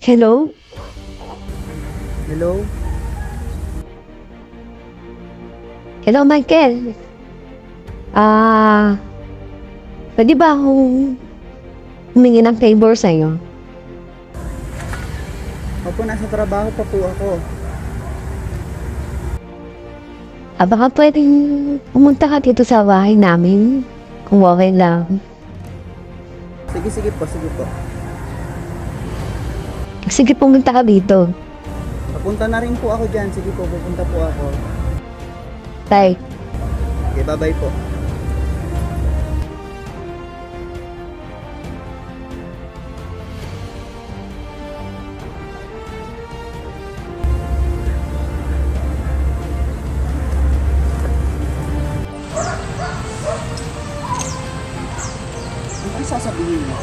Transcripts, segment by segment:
Hello? Hello? Hello, Michael. Pwede ba akong humingi ng favor sa'yo? Opo, nasa trabaho pa po ako. Baka pwedeng pumunta ka dito sa bahay namin, kung okay lang. Sige po, sige po. Sige, pumunta ka dito. Papunta na rin po ako dyan. Sige po, pupunta po ako. Tay, Okay, bye-bye po. Ano sasabihin mo?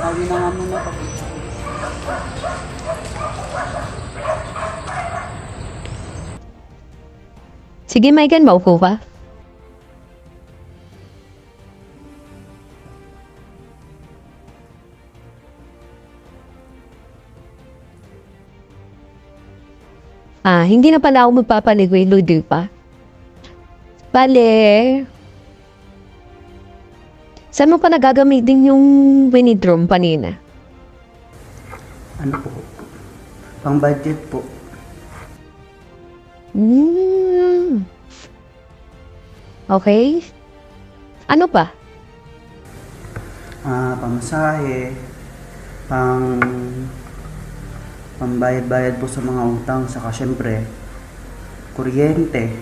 Tawin na nga muna pa. sige Michael, maupo ka. Hindi na pala ako magpapaligoy-ligoy pa. Bale, saan mo pa nagagamitin yung winidrum kanina? Ano po? Pang budget po. Okay. Ano pa? Pamasahe, pambayad-bayad po sa mga utang, saka syempre, kuryente,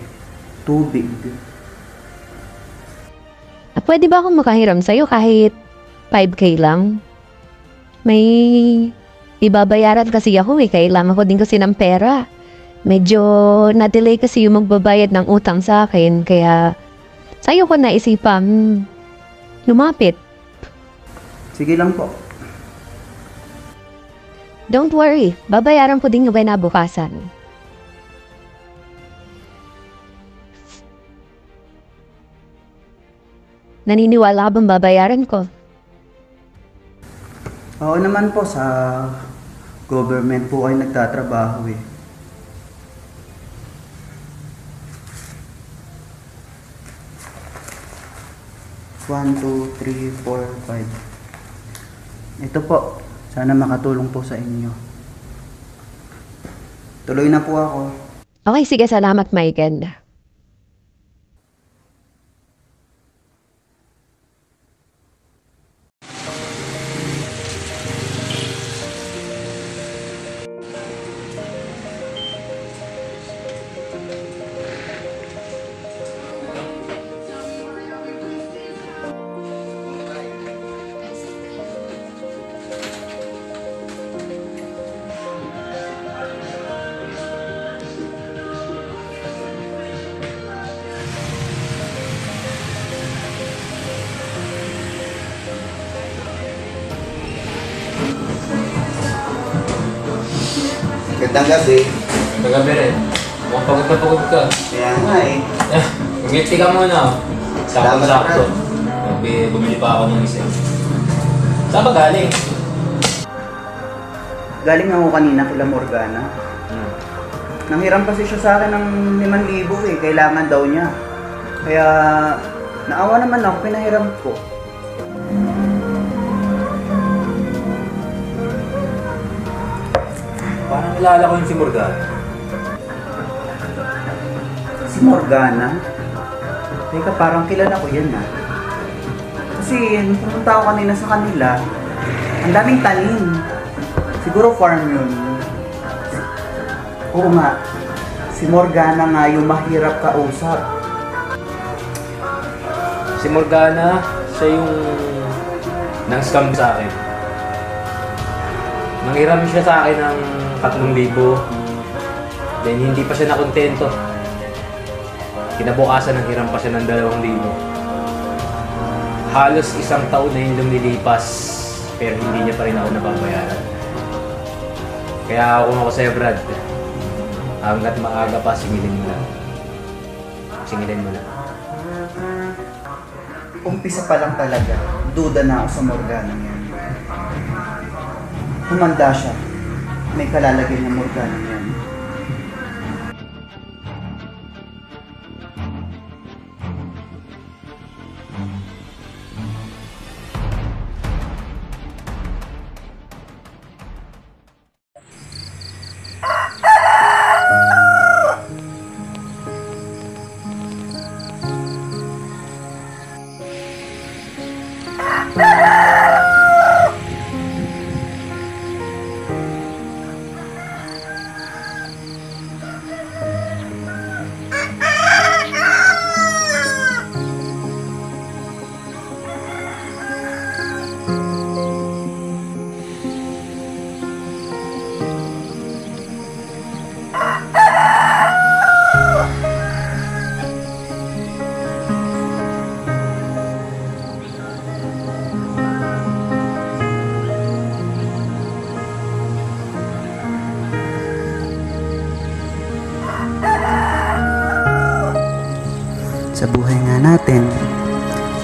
tubig. Pwede ba akong makahiram sa'yo kahit 5K lang? May ibabayaran kasi ako kailangan ko din kasi ng pera. Medyo na-delay kasi yung magbabayad ng utang sa akin, kaya sa'yo ko naisipan lumapit. Sige lang po. Don't worry, babayaran ko din yung kinabukasan. Naniniwala ka bang babayaran ko? Oo naman po, sa government po kayo nagtatrabaho eh. One, two, three, four, five. Ito po, sana makatulong po sa inyo. Tuloy na po ako. Okay, sige, salamat Michael. Gandang gabi. Kagabi rin. Mukhang pagod na pagod ka. Kaya nga eh. Ngiti ka muna. Salamat, Sakto-sakto. Brad. Bumili pa ako ng isa. Saan ba galing? Galing ako kanina kila Morgana. Nanghiram kasi siya sa akin ng 5,000 eh. Kailangan daw niya. Kaya naawa naman ako, pinahiram ko. Parang nilala ko yung si Morgan. Si Morgana? Teka, parang kilala ko yan ah. Kasi nung pumunta ako kanina sa kanila, ang daming tanim. Siguro farm yun. Oo nga, si Morgana nga yung mahirap kausap. Si Morgana, siya yung nang-scam sa akin. Nanghiram siya sa akin ng 3,000. Then hindi pa siya nakontento. Kinabukasan nanghiram pa siya ng 2,000. Halos isang taon na yung lumilipas, pero hindi niya pa rin ako nababayaran. Kaya kung ako sa'yo, Brad, hanggat maaga pa, singilin mo na. Singilin mo na. Umpisa pa lang talaga, duda na ako sa Morgana yan. Humanda siya. May kalalagyan ng Morgana yan. Sa buhay nga natin,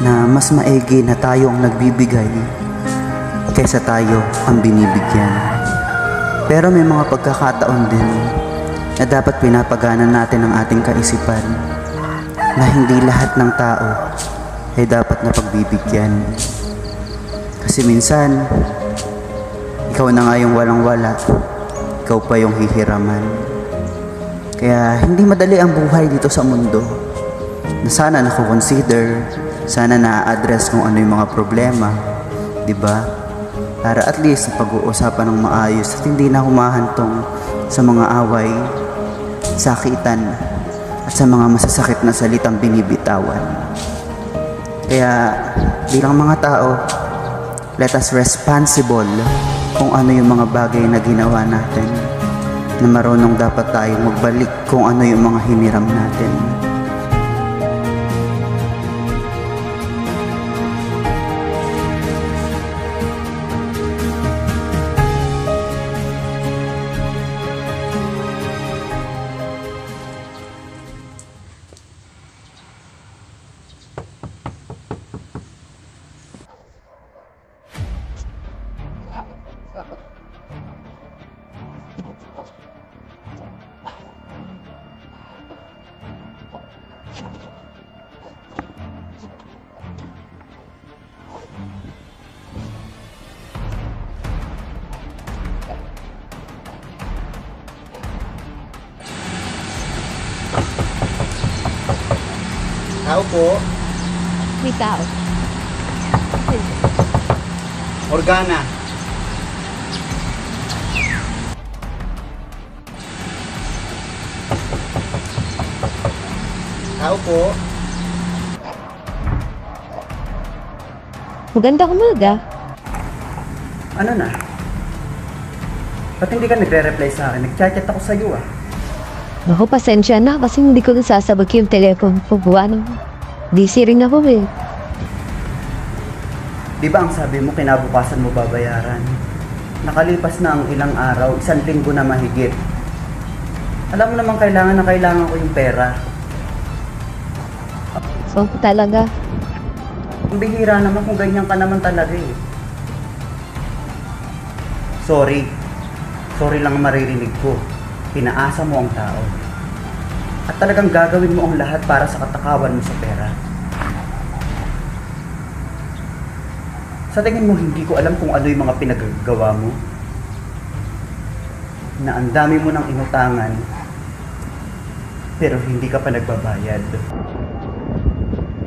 na mas maigi na tayo ang nagbibigay kaysa tayo ang binibigyan. Pero may mga pagkakataon din na dapat pinapagana natin ang ating kaisipan na hindi lahat ng tao ay dapat na pagbibigyan. Kasi minsan, ikaw na nga yung walang-wala, ikaw pa yung hihiraman. Kaya hindi madali ang buhay dito sa mundo. Na sana nakukonsider, sana na-address kung ano yung mga problema, di ba? Para at least pag-uusapan ng maayos at hindi na humahantong sa mga away, sakitan, at sa mga masasakit na salitang binibitawan. Kaya bilang mga tao, let us responsible kung ano yung mga bagay na ginawa natin, na marunong dapat tayo magbalik kung ano yung mga hiniram natin. Tao po. May tao. Morgana. Tao po. Magandang umaga. Ano na? Ba't hindi ka nagre-reply sa akin? Nag-chat ako sa'yo ah. Ako, pasensya na kasi hindi ko nasasabag yung telephone ko. Ano? Busy rin ako eh. Di ba ang sabi mo kinabukasan mo babayaran? Nakalipas na ang ilang araw, 1 linggo na mahigit. Alam mo naman kailangan ko yung pera. So, talaga. Ang bihira naman kung ganyan ka naman talaga eh. Sorry. Sorry lang ang maririnig ko. Pinaasa mo ang tao. At talagang gagawin mo ang lahat para sa katakawan mo sa pera. Sa tingin mo, hindi ko alam kung ano yung mga pinagagawa mo. Na ang dami mo ng inutangan, pero hindi ka pa nagbabayad.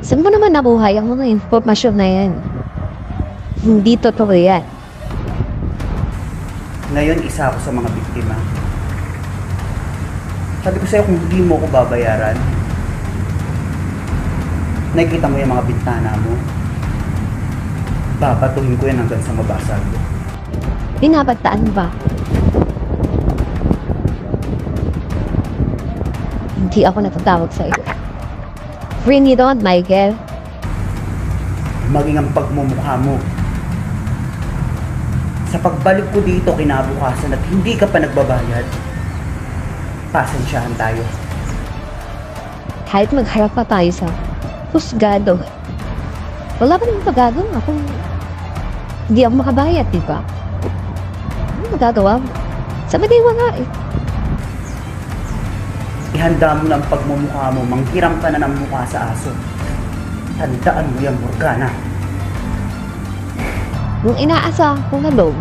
Saan mo naman nabuhay ang mga informasyon na yan? Hindi totoo yan. Ngayon, isa ako sa mga biktima. Sabi ko sa'yo, kung hindi mo ako babayaran, nakikita mo yung mga bintana mo, babatuhin ko yan hanggang sa mabasag. Binabataan ba? Hindi ako natatawag sa'yo. Bring it on, Michael. Maging ang pagmumukha mo. Sa pagbalik ko dito kinabukasan at hindi ka pa nagbabayad, pasensyahan tayo. Kahit magharap pa tayo sa husgado, Wala ka naman magagawa kung hindi ako makabayad, di ba? Ano magagawa mo? Sabi di wala eh. Ihanda mo lang pagmumukha mo, manghiram ka na ng mukha sa aso. Tandaan mo yan, Morgana. Nung inaasahan ko na loan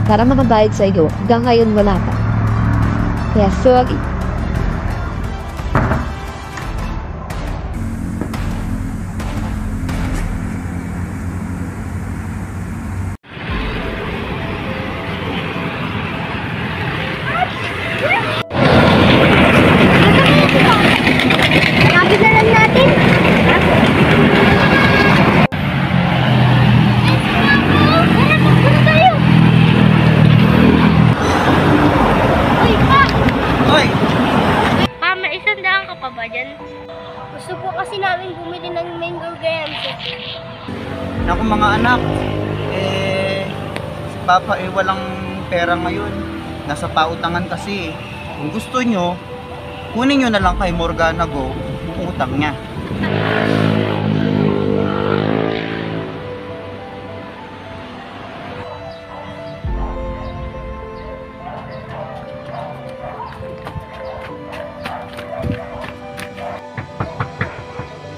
para makabayad sa iyo, hanggang ngayon wala pa. Kaya sorry. Sabi na lang natin. Hoy! Pa, may isang daan ka pa ba dyan? Gusto po kasi namin bumili ng mango grams. Naku mga anak, si Papa walang pera ngayon. Nasa pautangan kasi eh. Kung gusto nyo, kunin nyo na lang kay Morgana Go, yung utang niya.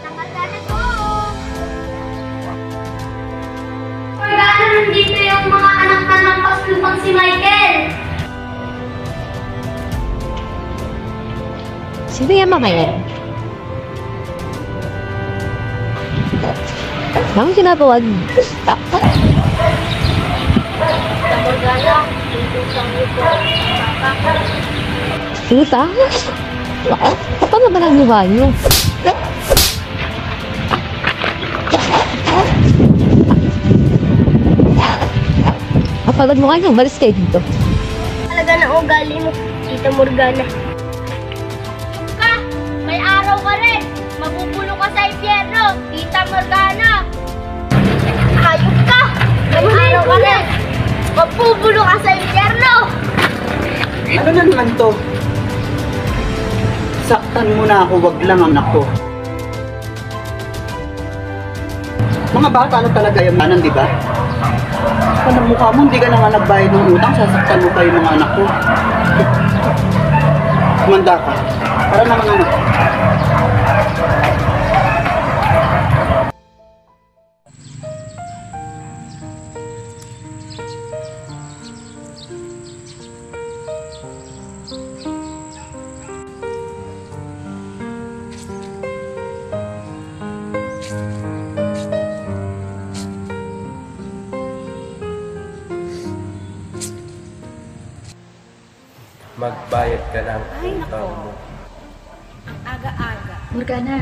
Nakasana ko! Morgana, nandito yung mga anak na lampas-lupang si Michael! Sino yung mga yan? Anong ginagawa niyo? Morgana, tutang niyo po. Utang? Kapag naman ang luha niyo? Kapalad mo kayo, malis kayo dito. Talaga na ugali mo, Tita Morgana. Ka, may araw ka rin. Mabubulo ka sa impyerno, Tita Morgana. Hayop ka! May araw ka rin. Mabubulo ka sa impyerno. Ano na naman to? Saktan mo na ako, wag lang anak ko. Mga bata na talaga yung manan, di ba? Kanang mukha mo, hindi ka naman nagbayad ng utang, sasaktan mo pa yung mga anak ko. Kumanda ka. Para naman anak. Magbayad ka ng Ay, utang nako. mo. Ang aga-aga. Morgana,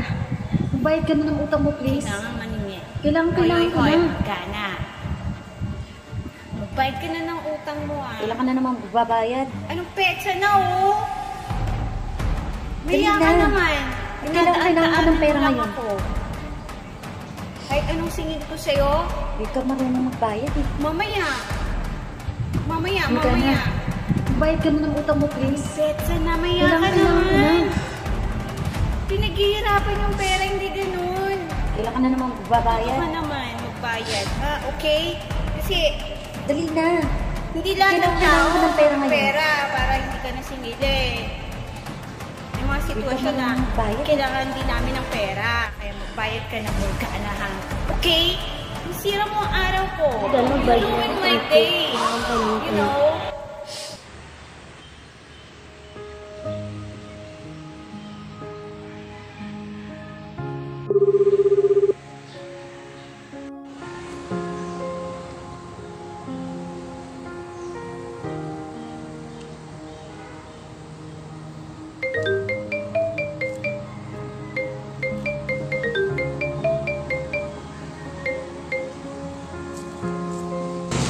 magbayad ka na ng utang mo, please. Kailangan maningi. Kailangan ka Hoy, na. Morgana. Magbayad ka na ng utang mo, ah. Kailangan ka na naman magbabayad. Anong petsa na, oh? Dali Maya ka na. naman. Kailangan ka ng pera Dinadaan-daanan ngayon. ako. Kahit anong singil ko sa'yo, Hindi ka marunong magbayad eh. mamaya. Mamaya, Morgana, mamaya. magbayad ka na ng utang mo, please. Petsa na, maya ka Kailangan ka na. naman. Pinaghihirapan yung pera, hindi ganun. Kailangan ka na naman Ako magbabayad. naman, magbayad. Ha, okay? Kasi, Dali na. hindi lahat ng Kailangan tao ko ng pera ngayon. para hindi ka na singili. May mga sitwasyon na marunong magbayad. kailangan din namin ng pera. Kaya magbayad ka ng Morgana, ha? Okay? Isira mo ang araw ko. Kailangan magbayad You ruin ng my utang. day. Kailangan You know?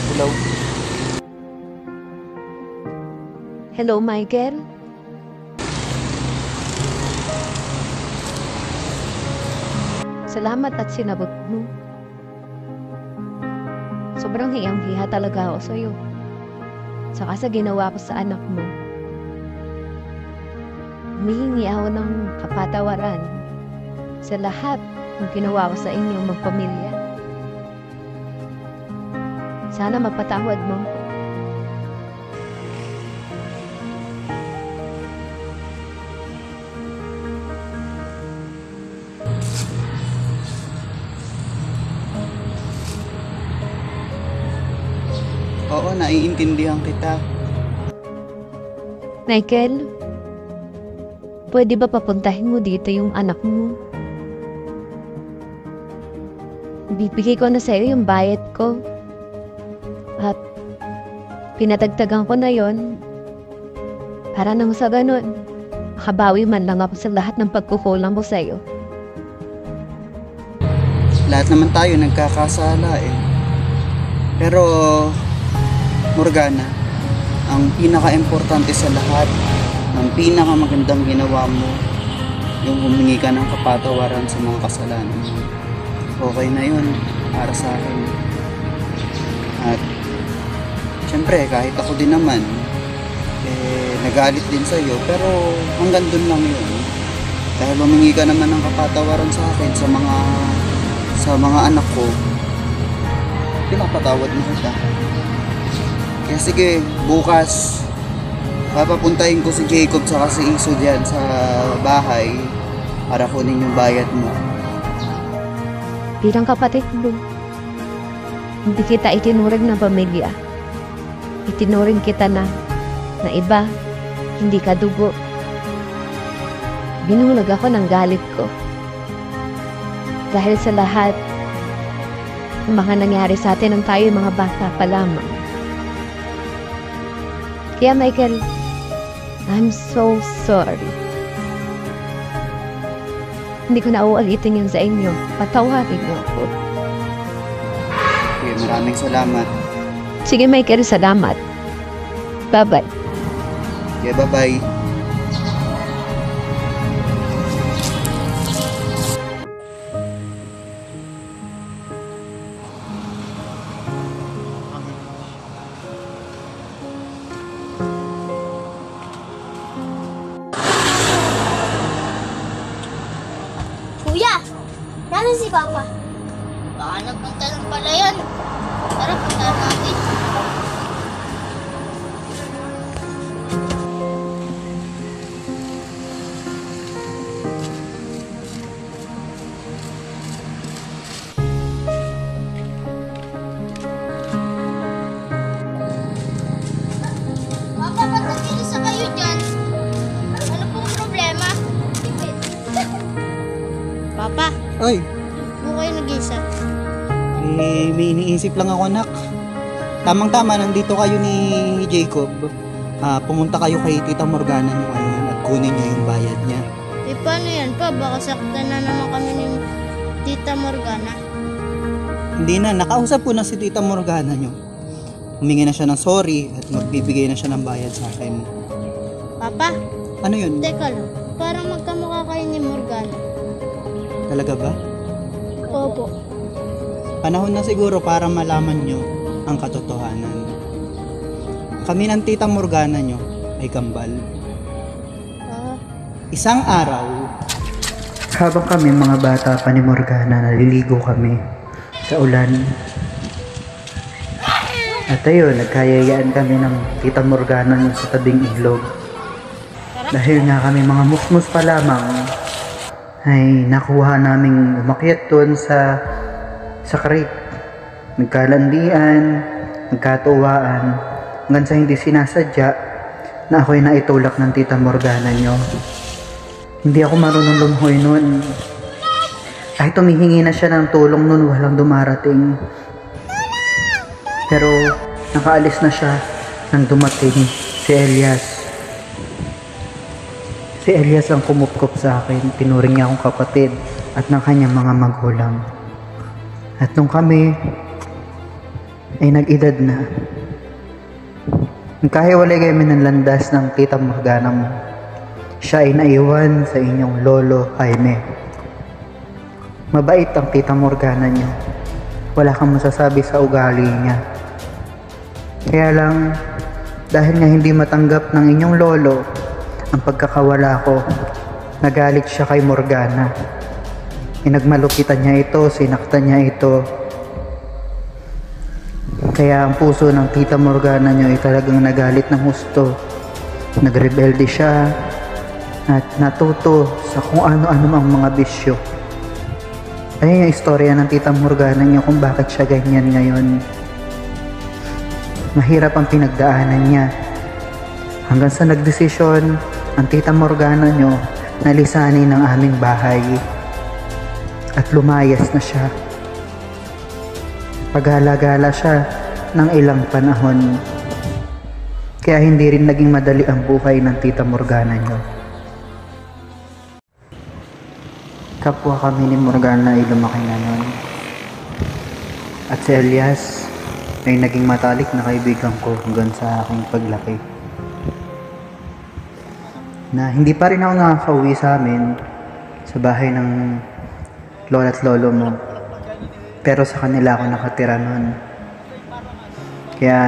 Hello? Hello, Michael? Salamat at sinabot mo. Sobrang hiyang-hiya talaga ako sa'yo. Saka sa ginawa ko sa anak mo. Humihingi ako ng kapatawaran sa lahat ng ginawa ko sa inyong magpamilya. Sana mapatawad mo. Oo, naiintindihan kita. Michael, pwede ba papuntahin mo dito yung anak mo? Bibigay ko na sa'yo yung bayad ko. At pinatagtagan ko na yon para nang sa ganun, makabawi man lang ako sa lahat ng pagkukulang mo sa'yo. Lahat naman tayo nagkakasala eh. Pero, Morgana, ang pinaka-importante sa lahat, ang pinaka-magandang ginawa mo, yung humingi ka ng kapatawaran sa mga kasalanan mo. Okay na yun para sa akin. At, syempre, kahit ako din naman, nagalit din sa'yo, pero hanggang dun lang yun. Dahil humingi ka naman ng kapatawaran sa akin, sa mga anak ko, pinapatawad mo kita. Kaya sige, bukas papapuntahin ko si Jacob saka si Iso dyan sa bahay para kunin yung bayad mo. Bilang kapatid mo, hindi kita itinuring na pamilya. Itinuring kita na iba, hindi ka dugo. Binulag ako ng galit ko. Dahil sa lahat ng mga nangyari sa atin nung tayo mga bata pa lamang. Kaya Michael, I'm so sorry. Hindi ko na uulitin yun sa inyo. Patawarin niyo ako. Okay, maraming salamat. Sige Michael, salamat. Bye-bye. Okay, bye-bye. Kuya! Nasaan si Papa? Baka nagpunta lang pala yan. Tara, punta natin. Papa, ba't nag-iisa kayo dyan? Ano pong problema? Papa, Ay, mo kayo nag-iisa. may iniisip lang ako, anak. Tamang-tama, nandito kayo ni Jacob. Pumunta kayo kay Tita Morgana niyo ngayon at kunin niyo yung bayad niya. Eh, paano yan pa? Baka saktan na naman kami ni Tita Morgana. Hindi na, nakausap ko na si Tita Morgana niyo. Humingi na siya ng sorry at magbibigay na siya ng bayad sa akin. Papa, Ano yun? teka lang. Parang magkamukha kayo ni Morgana. Talaga ba? Opo. Panahon na siguro para malaman nyo ang katotohanan. Kami ng Tita Morgana nyo ay kambal. Isang araw, habang kami mga bata pa ni Morgana, naliligo kami sa ulan. At ayun, nagkayayaan kami ng Tita Morgana nyo sa tabing ilog. Dahil nga kami mga musmus pa lamang, ay nakuha naming umakyat doon sa creek. Nagkalandian, nagkatuwaan, hanggang sa hindi sinasadya na ako'y naitulak ng Tita Morgana nyo. Hindi ako marunong lumhoy noon. Kahit tumihingi na siya ng tulong noon, walang dumarating. Pero nakaalis na siya nang dumating si Elias. Si Elias ang kumupkop sa akin, tinuring niya akong kapatid at ng kanyang mga magulang. At nung kami ay nag-edad na, nagkahiwalay kami ng landas ng Tita Morgana mo. Siya ay naiwan sa inyong lolo Jaime. Mabait ang Tita Morgana niyo. Wala kang masasabi sa ugali niya. Kaya lang, dahil nga hindi matanggap ng inyong lolo ang pagkakawala ko, nagalit siya kay Morgana. Pinagmalupitan niya ito, sinaktan niya ito. Kaya ang puso ng Tita Morgana nyo ay talagang nagalit ng husto. Nagrebelde siya at natuto sa kung ano-ano ang mga bisyo. Ayun yung istorya ng Tita Morgana nyo kung bakit siya ganyan ngayon. Mahirap ang pinagdaanan niya. Hanggang sa nagdesisyon ang Tita Morgana nyo na lisanin ang aming bahay. At lumayas na siya. Pagala-gala siya ng ilang panahon. Kaya hindi rin naging madali ang buhay ng Tita Morgana nyo. Kapwa kami ni Morgana ay lumaki na nun. At si Elias ay naging matalik na kaibigan ko hanggang sa aking paglaki. Na hindi pa rin ako nakakauwi sa amin sa bahay ng lola at lolo mo. Pero sa kanila ako nakatira nun. Kaya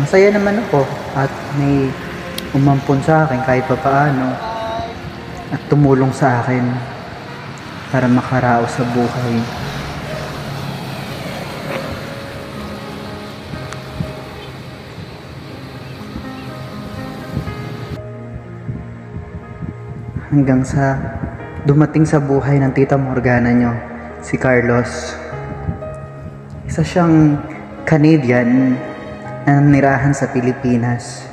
masaya naman ako at may umampon sa akin kahit pa paano at tumulong sa akin para makaraos sa buhay. Hanggang sa dumating sa buhay ng Tita Morgana nyo, si Carlos. Isa siyang Canadian na nirahan sa Pilipinas.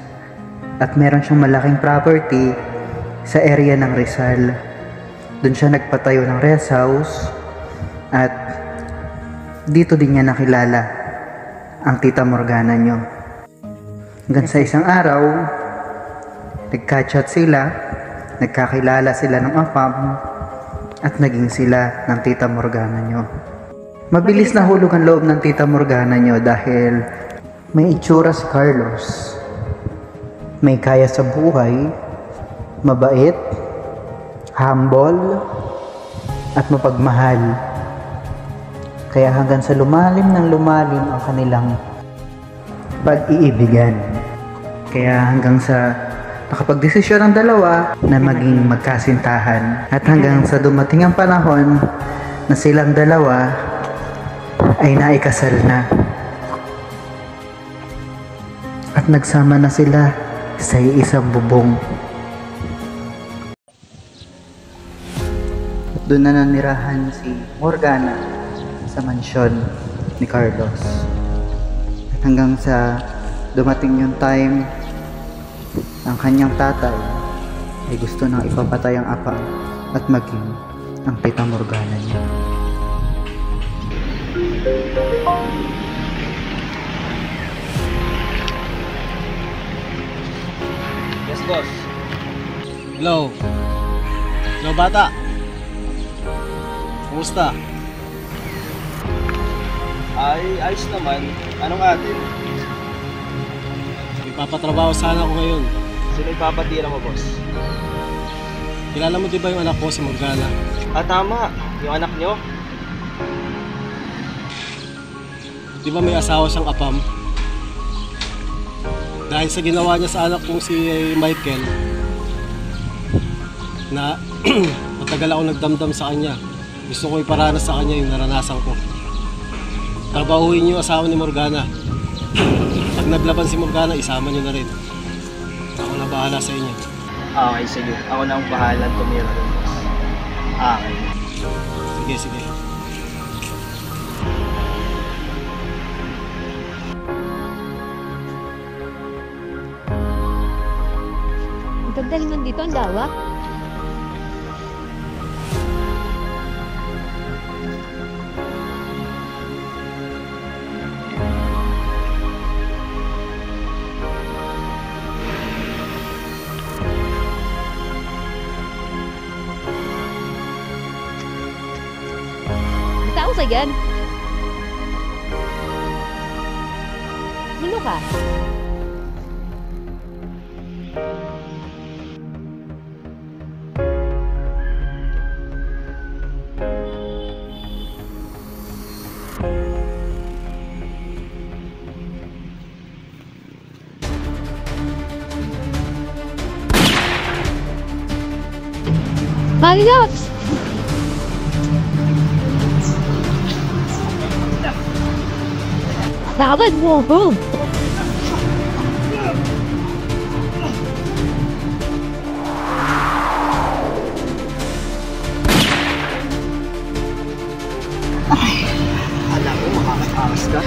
At meron siyang malaking property sa area ng Rizal. Doon siya nagpatayo ng rest house. At dito din niya nakilala ang Tita Morgana nyo. Hanggang sa isang araw, nagka-chat sila. Nagkakilala sila ng AFAM at naging sila ng Tita Morgana nyo. Mabilis na hulog ang loob ng Tita Morgana nyo dahil may itsura si Carlos. May kaya sa buhay, mabait, humble, at mapagmahal. Kaya hanggang sa lumalim ng lumalim ang kanilang pag-iibigan. Kaya hanggang sa nakapagdesisyon ang dalawa na maging magkasintahan. At hanggang sa dumating ang panahon na silang dalawa ay naikasal na. At nagsama na sila sa isang bubong. At doon na nanirahan si Morgana sa mansyon ni Carlos. At hanggang sa dumating yung time ang kanyang tatay ay gusto nang ipapatay ang apa at maging ang Tita Morgana niya. Yes, boss. Hello. Hello, bata. Kumusta? Ay, ayos naman. Anong atin? Ipapatrabaho sana ako ngayon. Sino ipapatira mo, boss? Kilala mo di ba yung anak ko, si Morgana? Ah, tama. Yung anak nyo? Di ba may asawa siyang apam? Dahil sa ginawa niya sa anak kong si Michael, na matagal ako nagdamdam sa kanya. Gusto ko iparanas sa kanya yung naranasan ko. Trabahuin niyo yung asawa ni Morgana. Pag naglaban si Morgana, isama niyo na rin. Ako na bahala sa inyo. Okay, sige. Ako na ang bahala tumira rin. Okay. Sige, sige. Ang ganda naman dito, ang lawak. Tao sa yan. Sino ka? Marios! Tawad mo ako! Alam mo, makakatakas ka.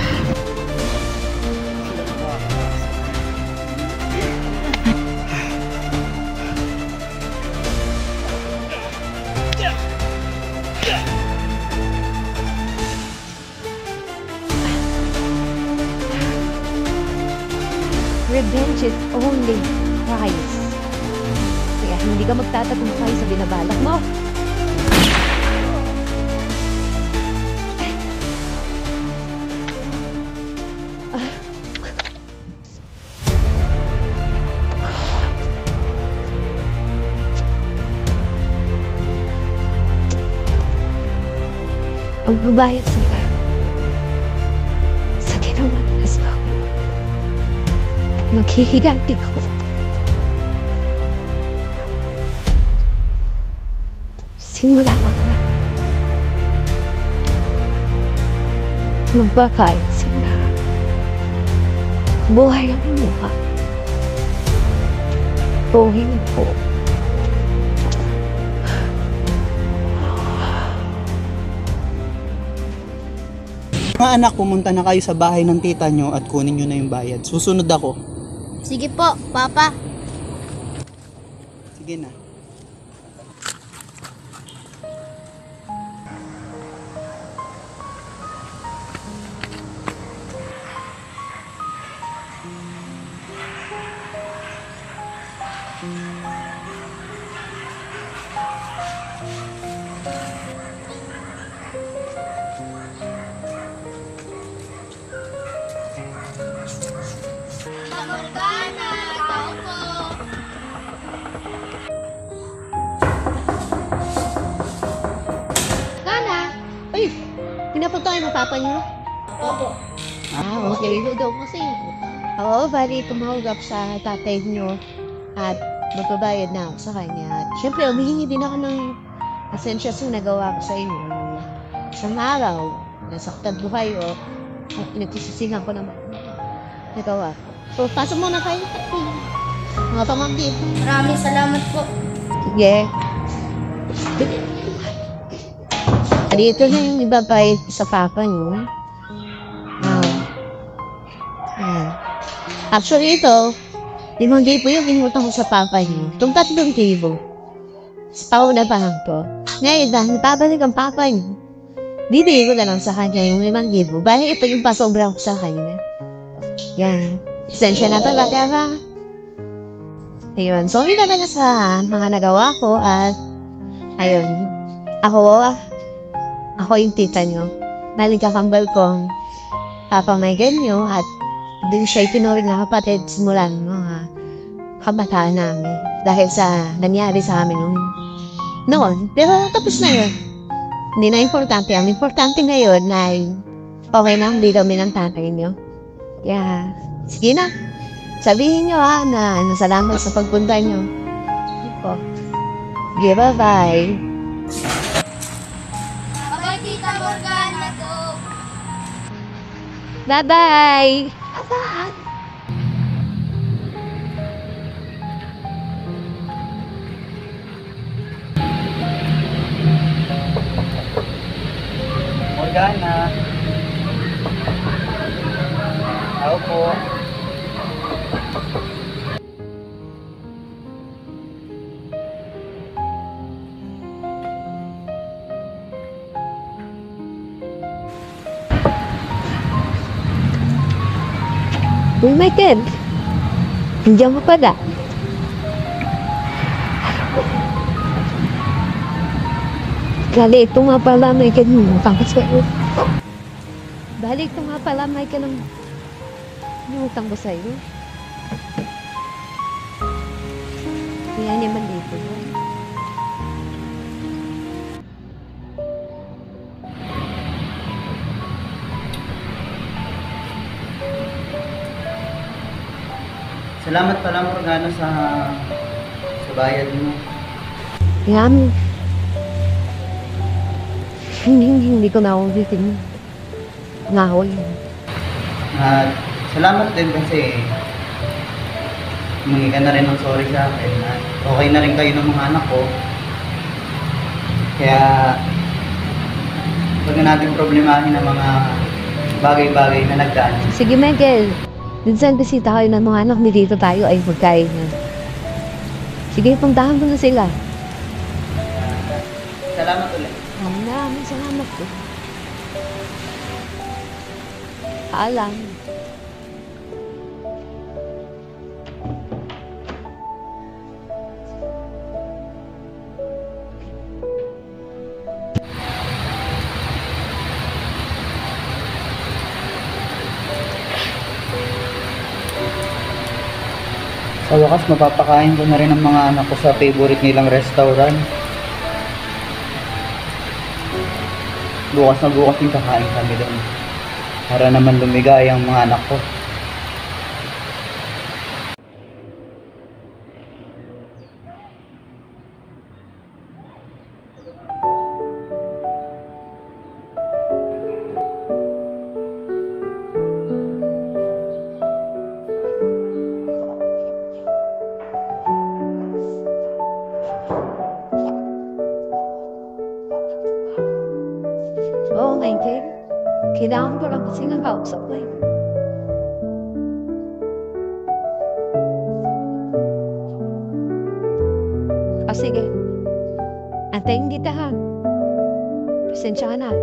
Revenge is only price. Kaya hindi ka magtatagumpay sa binabalak mo. Ang babayad sila sa ginawa nila sa ako. Maghihiganti ko. Simula pa ka. Magbayad sila. Buhay ang mukha. Buhay na po. Mga anak, pumunta na kayo sa bahay ng tita nyo at kunin nyo na yung bayad. Susunod ako. Sige po, Papa. Sige na. Tita Morgana, tao po. Kana! Ay! Pinapunta kayo ng papa niyo? Opo. Okay. Daw kasi. Oo, bali tumawag ako sa tatay niyo at magbabayad na ako sa kanya. At syempre, humihingi din ako ng pasensya sa nagawa ko sa inyo. Isang araw, nasaktan ko kayo at nagsisisingan ko naman. Nagawa ko. So, pasok muna kayo. Mga pamangkin. Maraming salamat po. Sige. Dito na yung ibabayad sa papa niyo. Actually, ito, 5,000 yung inutang ko sa papa niyo. Itong 3,000. Sa pauna pa lang to. Ngayon, dahil babalik ang papa niyo, bibigay ko na lang sa kanya yung 5,000. Bali, ito yung pasobra ko sa kanya. Yan. Esensya na talaga ba? Ayun. Sorry talaga sa mga nagawa ko at ayun. Ako yung tita niyo. Naligakambal kong papamaigan niyo at din siya itinuring na kapatid simula ng mga kabataan namin. Dahil sa nangyari sa amin noon. Pero tapos na yun. Hindi na importante. Ang importante ngayon ay okay na, hindi kami ng tatay niyo. Kaya, sige na. Sabihin niyo na salamat sa pagpunta niyo. Sige, bye-bye. Bye-bye, Tita Morgana. Bye-bye! Morgana. Ako po. Uy, Michael. Nandiyan mo pala. Gali, ito nga pala, Michael. Utang ko sa'yo. Balik, ito nga pala, Michael. Yung utang ko sa'yo. Kaya naman dito. Salamat pala, Morgana, sa bayad mo. Yan. Hindi ko na ulitin. Ngaway. At salamat din kasi humingi ka na rin ng sorry sa akin at okay na rin kayo ng mga anak ko. Kaya huwag na natin problemahin ang mga bagay-bagay na nagdaan. Sige, Michael. Minsan bisita kayo ng mga anak, dito tayo ay magkain na. Sige, puntahan mo na sila. Salamat ulit. Maraming salamat po. Paalam. Sa wakas, mapapakain ko na rin ang mga anak ko sa favorite nilang restaurant. Bukas na bukas yung kakain kami doon. Para naman lumigay ang mga anak ko. Oo, Michael. Kailangan ko lang kasi ng kausap mo eh. O sige. Antayin kita ha. Pasensya ka na.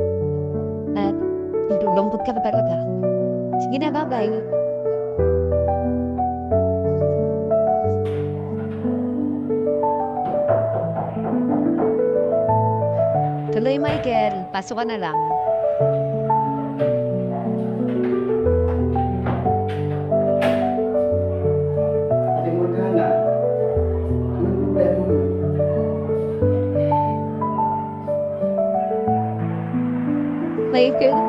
At lulungkot ka pa talaga. Sige na, bye-bye. Tuloy, Michael. Pasok ka na lang. Ate Morgana, anong problema mo? Michael,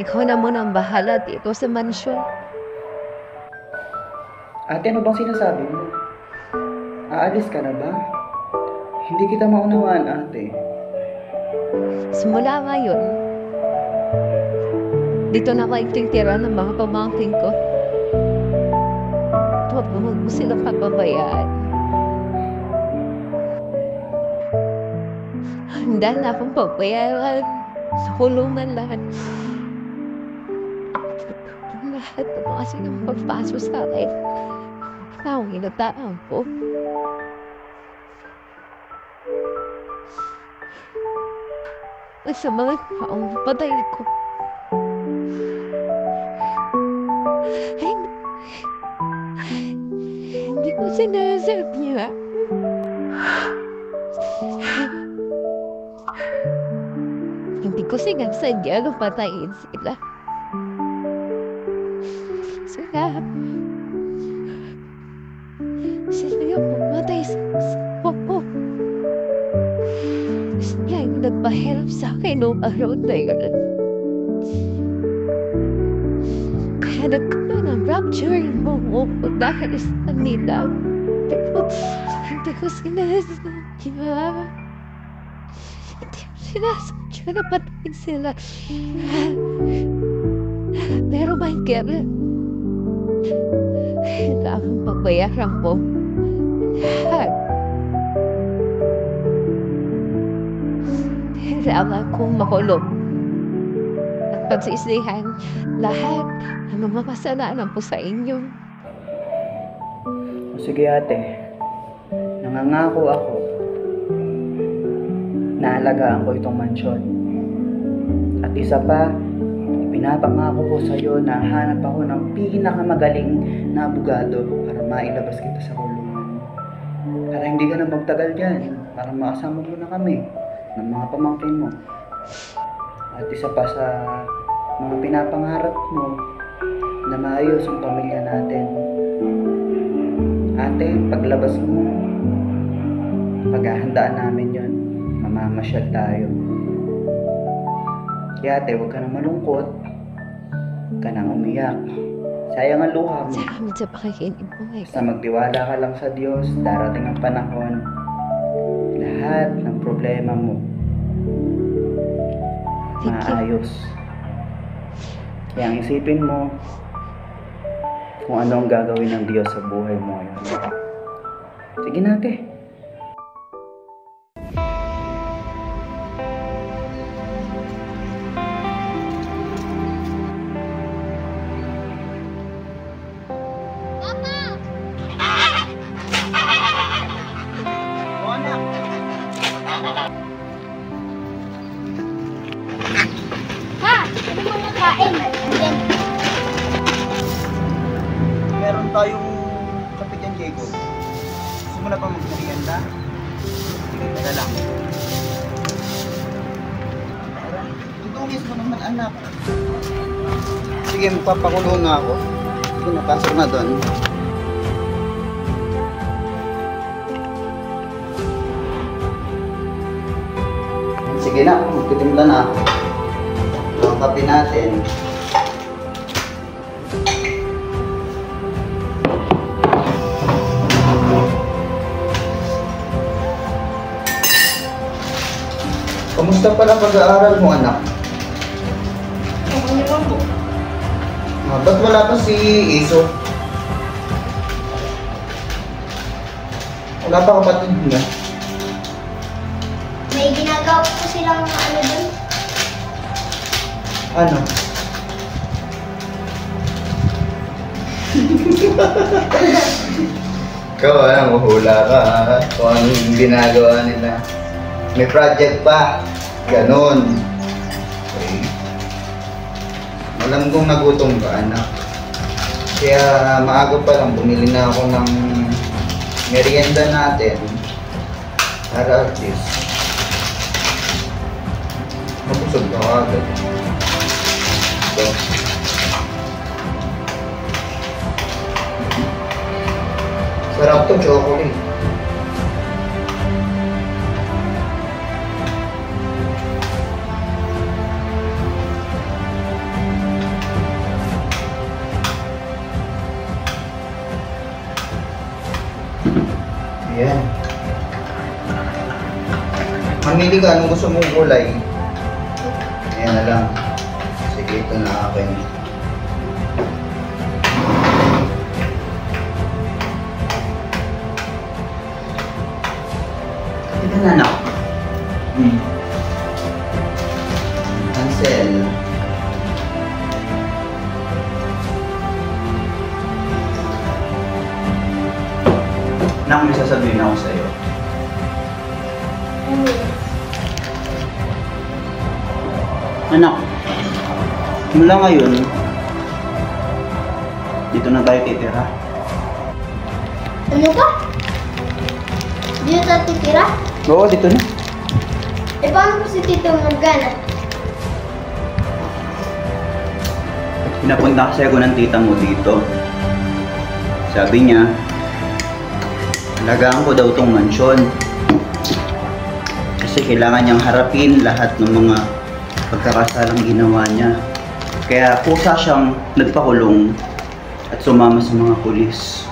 ikaw na muna ang bahala dito sa mansyon. Ate, ano bang sinasabi mo? Aalis ka na ba? Hindi kita maunawaan, ate. Simula ngayon, dito na kayo titira ng mga pamangkin ko. Huwag mo silang pababayaan. Handa na akong pagbayaran sa kulungan lahat. Lahat ng mga silang pagpaso sa akin. Taong inataan po. At sa mga taong patay ko. Hindi ko sinasadya. Hindi ko sinasadya na patayin sila. Sila yung pumatay sa ako. Sila yung nagpahirap sa akin noong araw na yun. Kaya nagkaroon ng rupture yung bumo ko dahil sa kanila. Pero hindi ko sinasadya. Hindi ko sinasadya na patayin sila. Pero Michael, kailangan pagbayaran mo lahat. Kailangan kong makulong at pagsisihan lahat ng mga kasalanan po sa inyo. O sige ate, nangangako ako na alagaan ko itong mansyon. At isa pa, pinapangako ko sa iyo na hanap ako ng pinakamagaling na abogado para mailabas kita sa kulungan. Para hindi ka na magtagal dyan, para makasama mo na kami ng mga pamangkin mo. At isa pa sa mga pinapangarap mo na maayos ang pamilya natin. Ate, paglabas mo, paghahandaan namin yon, mamamasyal tayo. Kaya ate, huwag ka nang malungkot. Huwag ka nang umiyak. Sayang ang luha mo. Salamat sa pakikinig mo, Michael. Basta magtiwala ka lang sa Diyos, darating ang panahon. Lahat ng problema mo Thank you. maayos. Kaya ang isipin mo kung ano ang gagawin ng Diyos sa buhay mo ngayon. Sige natin. Ha? Ano mo nakain? Meron tayong kape dyan, Diego. Gusto mo na ba magmerienda? Sige, tara lang. Tutungis mo naman, anak. Sige, magpapakulo na ako. Sige, napasok na doon. Sige na, magtitimpla na ako. Ang kape natin. Kamusta pala pag-aaral mo, anak? Okay naman po. Ba't wala pa si Iso? Wala pa kapatid niya. May ginagawa po silang ano doon. Ano? Ikaw, mahula ka ha? Kung anong ginagawa nila. May project pa. Ganon. Okay. Alam kong nagutom ka, anak. Kaya maaga pa lang, bumili na ako ng merienda natin. Para at least mabusog ka agad. So, sarap to, chocolate. Ayan. Mamili ka, anong gusto mong kulay? Ayan na lang. Sige, ito na akin. Ito na anak. Cancel. Nang may sasabihin ako sa'yo. Anak, mula ngayon, dito na tayo titira. Ano ka? Dito tayo titira? Oo, dito na. Eh paano po si Tito Morgana? Pinapunta kasi ako ng tita mo dito. Sabi niya, alagaan ko daw tong mansyon. Kasi kailangan niyang harapin lahat ng mga pagkakasalang ginawa niya. Kaya kusa siyang nagpakulong at sumama sa mga pulis.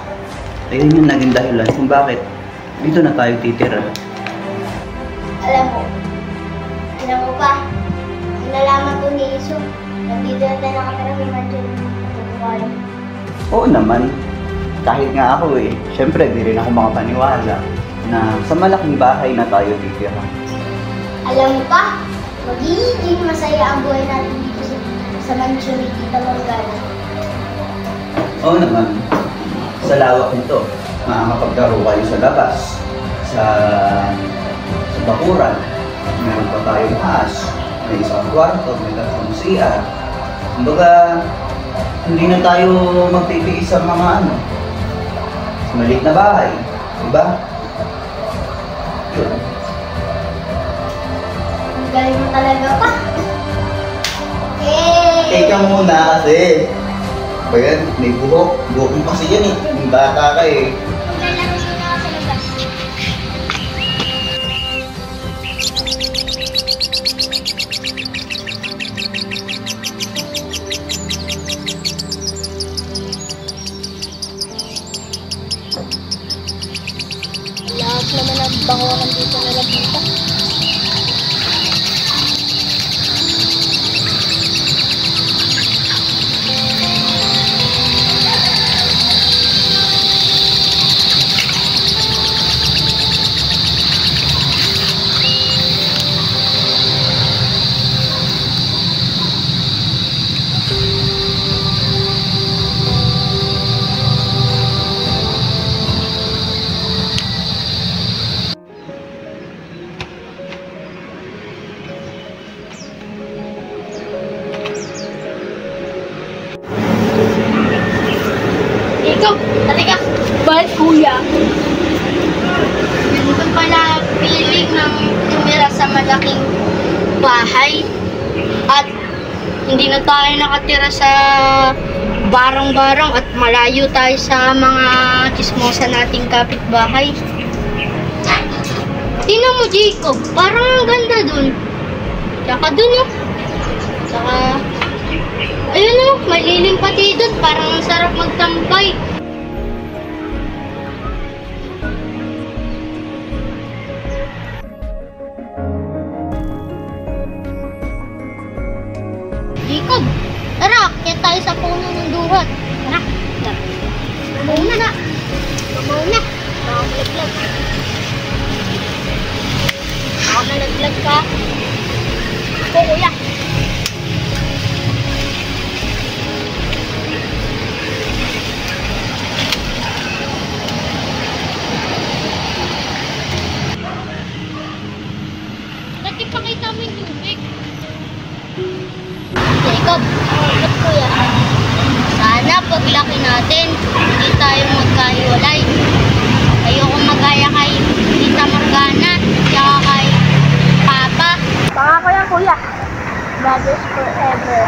Ayun yung naging dahilan kung bakit dito na tayo titira. Alam mo pa, nalaman ko ni Iso, nandito na tayo nakatira may mansion. Natutuwalan. Oo naman. Kahit nga ako syempre di rin ako makapaniwala na sa malaking bahay na tayo titira. Alam mo pa, magiging masaya ang buhay natin dito sa mansion ni Tita Morgana. Oo naman. Sa lawak nito, makakapaglaro kayo sa labas, sa bakuran. Meron pa tayong taas, may isang kwarto, may tatlong CR. Kumbaga, hindi na tayo magtitiis sa mga maliit na bahay. Diba? Yun. Ang galing mo talaga pa. Okay. Teka muna kasi. Bayan, may buhok. Buhok mo kasi yan Yung bata ka Maglalaro sila ako sa labas. Lahat naman ang bango nandito nila dito. Ikaw, halika. Bakit kuya? Ganito pala feeling ng tumira sa malaking bahay. At hindi na tayo nakatira sa barang-barang at malayo tayo sa mga chismosa nating kapitbahay. Tingnan mo, Jacob. Parang ang ganda dun. Tsaka dun, oh. Tsaka, ayun, oh. May lilim pati dun. Parang ang sarap magtambay. Jacob, tara. Kaya tayo sa puno ng duhat. Tara. Mauna na. Mauna. Makalaglag. Makalaglag ka. Ako, kuya. Dati pakita mo yung tubig. Jacob, bakit kuya? Sana paglaki natin, hindi tayo magkahiwalay. Ayoko magaya kay Tita Morgana, tsaka kay Papa. Pangako yan, kuya. Brothers forever.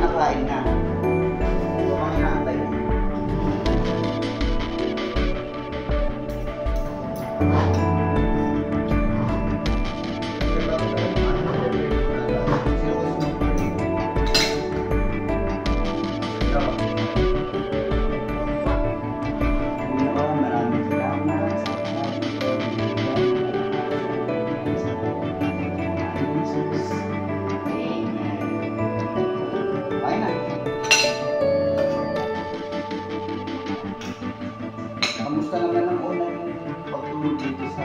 Nakain na. Ito ang inaantay mo. Kamusta naman ang unang pagtulog dito sa